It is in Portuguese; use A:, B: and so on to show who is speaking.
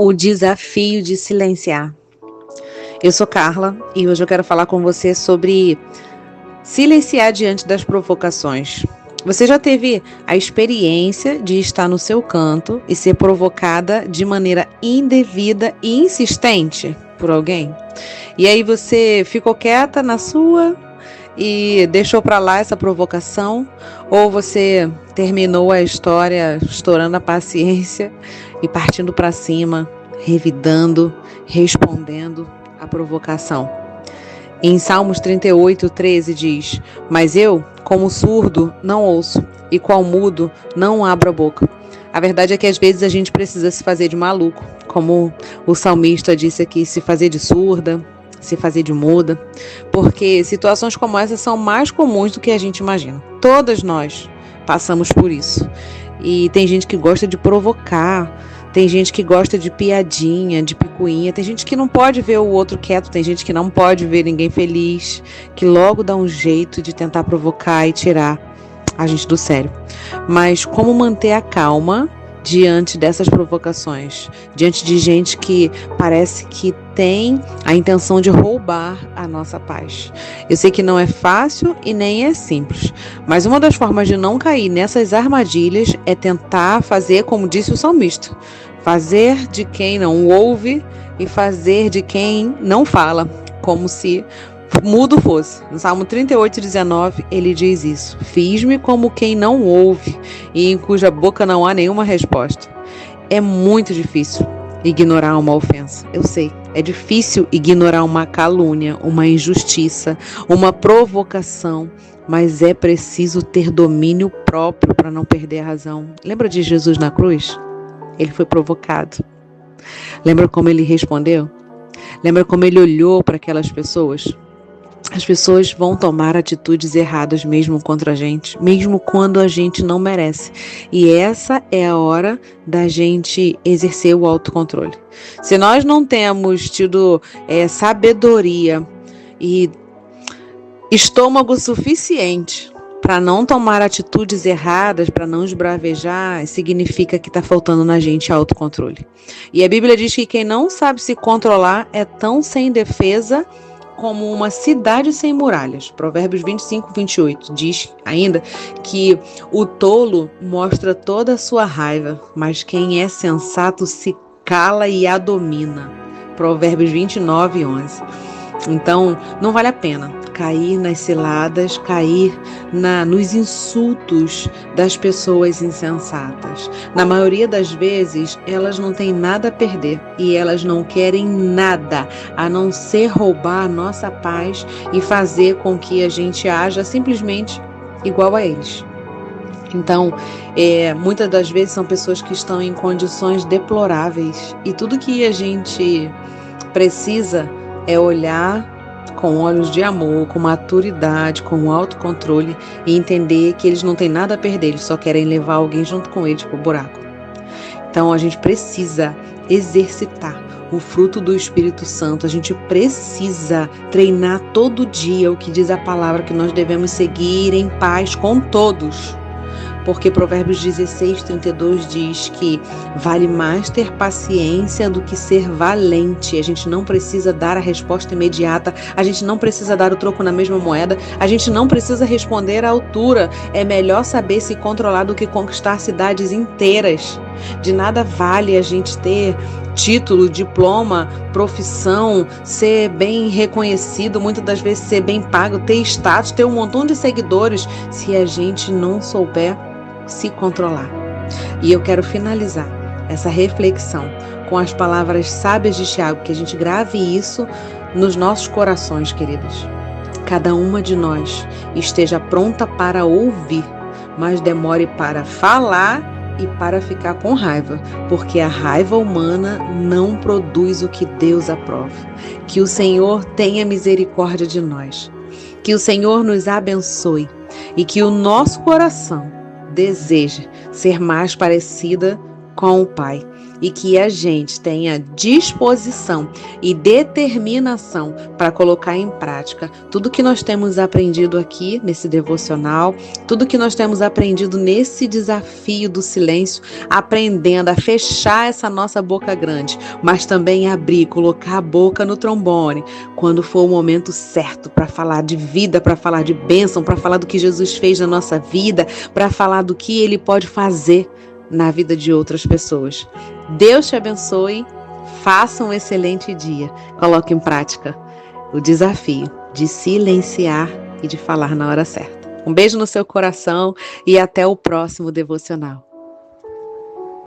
A: O desafio de silenciar. Eu sou Carla e hoje eu quero falar com você sobre silenciar diante das provocações. Você já teve a experiência de estar no seu canto e ser provocada de maneira indevida e insistente por alguém? E aí você ficou quieta na sua e deixou para lá essa provocação? Ou você terminou a história estourando a paciência e partindo para cima, revidando, respondendo a provocação? Em Salmos 38:13 diz: Mas eu, como surdo, não ouço, e qual mudo, não abro a boca. A verdade é que às vezes a gente precisa se fazer de maluco, como o salmista disse aqui, se fazer de surda, se fazer de muda, porque situações como essa são mais comuns do que a gente imagina. Todas nós passamos por isso. E tem gente que gosta de provocar, tem gente que gosta de piadinha, de picuinha, tem gente que não pode ver o outro quieto, tem gente que não pode ver ninguém feliz, que logo dá um jeito de tentar provocar e tirar a gente do sério. Mas como manter a calma diante dessas provocações, diante de gente que parece que tem a intenção de roubar a nossa paz? Eu sei que não é fácil e nem é simples, mas uma das formas de não cair nessas armadilhas é tentar fazer como disse o salmista: fazer de quem não ouve e fazer de quem não fala, como se mudo fosse. No Salmo 38:19 ele diz isso: fiz-me como quem não ouve e em cuja boca não há nenhuma resposta. É muito difícil ignorar uma ofensa, eu sei. É difícil ignorar uma calúnia, uma injustiça, uma provocação, mas é preciso ter domínio próprio para não perder a razão. Lembra de Jesus na cruz? Ele foi provocado. Lembra como ele respondeu? Lembra como ele olhou para aquelas pessoas? As pessoas vão tomar atitudes erradas mesmo contra a gente, mesmo quando a gente não merece. E essa é a hora da gente exercer o autocontrole. Se nós não temos tido sabedoria e estômago suficiente para não tomar atitudes erradas, para não esbravejar, significa que está faltando na gente autocontrole. E a Bíblia diz que quem não sabe se controlar é tão sem defesa como uma cidade sem muralhas. Provérbios 25:28 diz ainda que o tolo mostra toda a sua raiva, mas quem é sensato se cala e a domina. Provérbios 29:11. Então, não vale a pena cair nas ciladas, cair nos insultos das pessoas insensatas. Na maioria das vezes, elas não têm nada a perder e elas não querem nada a não ser roubar a nossa paz e fazer com que a gente haja simplesmente igual a eles. Então, muitas das vezes são pessoas que estão em condições deploráveis e tudo que a gente precisa é olhar com olhos de amor, com maturidade, com autocontrole e entender que eles não têm nada a perder, eles só querem levar alguém junto com eles pro buraco. Então a gente precisa exercitar o fruto do Espírito Santo, a gente precisa treinar todo dia o que diz a palavra, que nós devemos seguir em paz com todos. Porque Provérbios 16:32 diz que vale mais ter paciência do que ser valente. A gente não precisa dar a resposta imediata, a gente não precisa dar o troco na mesma moeda, a gente não precisa responder à altura. É melhor saber se controlar do que conquistar cidades inteiras. De nada vale a gente ter título, diploma, profissão, ser bem reconhecido, muitas das vezes ser bem pago, ter status, ter um montão de seguidores, se a gente não souber se controlar. E eu quero finalizar essa reflexão com as palavras sábias de Tiago, que a gente grave isso nos nossos corações, queridos. Cada uma de nós esteja pronta para ouvir, mas demore para falar e para ficar com raiva, porque a raiva humana não produz o que Deus aprova. Que o Senhor tenha misericórdia de nós, que o Senhor nos abençoe e que o nosso coração deseja ser mais parecida com o Pai. e que a gente tenha disposição e determinação para colocar em prática tudo que nós temos aprendido aqui nesse devocional, tudo que nós temos aprendido nesse desafio do silêncio, aprendendo a fechar essa nossa boca grande, mas também abrir, colocar a boca no trombone, quando for o momento certo para falar de vida, para falar de bênção, para falar do que Jesus fez na nossa vida, para falar do que Ele pode fazer na vida de outras pessoas. Deus te abençoe, faça um excelente dia, coloque em prática o desafio de silenciar e de falar na hora certa. Um beijo no seu coração e até o próximo devocional.